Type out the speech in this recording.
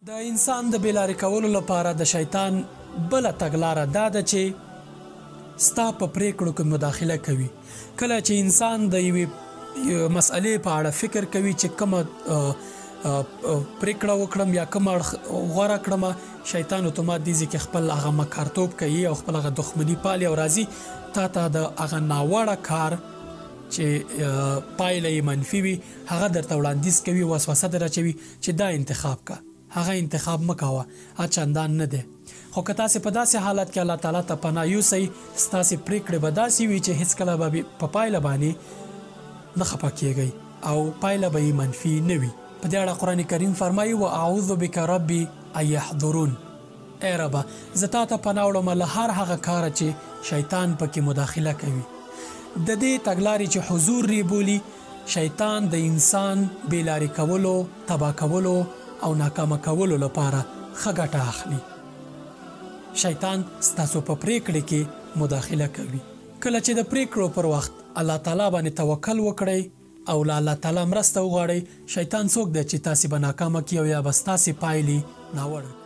د انسان د بیلارې کولو لپاره د شیطان بله تګلاره دا ده چې ستا په پریکړو کې مداخله کوي. کله چې انسان د یوې مسئلې په اړه فکر کوي چې کومه پریکړه وکړم یا کومه غوره کړم، شیطان اتومات دي چې خپل هغه مکارتوب کوي او خپل هغه دښمني پالي او راځي تا د هغه ناوړه کار چې پایله یې منفي وي هغه درته وړاندیز کوي، وسوسه در اچوي چې دا انتخاب کا، هغه انتخاب مکوه، چندان نه ده. خو که تاسې په داسې حالت کې الله تعالی ته پناه یوسئ، ستاسې پریکړې به داسې وي چې هیڅکله به په پایله باندې نه خفه کیږئ او پایله به یې منفي نه وي. په دې اړه قرآن کریم فرمایي واعوذ بک ربي ان یحضرون، ای ربه زه تا ته پناه وړم له هر هغه کاره چې شیطان پکې مداخله کوي. د دې تګلارې چې حضور ری بولی، شیطان د انسان بیلارې کولو، تباه کولو او ناکامه کولو لپاره ښه ګټه اخلي. شیطان ستاسو په پریکړې کې مداخله کوي. کله چې د پریکړو پر وخت الله تعالی باندې توکل وکړئ او له الله تعالی مرسته وغواړئ، شیطان څوک دی چې تاسې به ناکامه کړي او یا به ستاسې پایلې ناوړه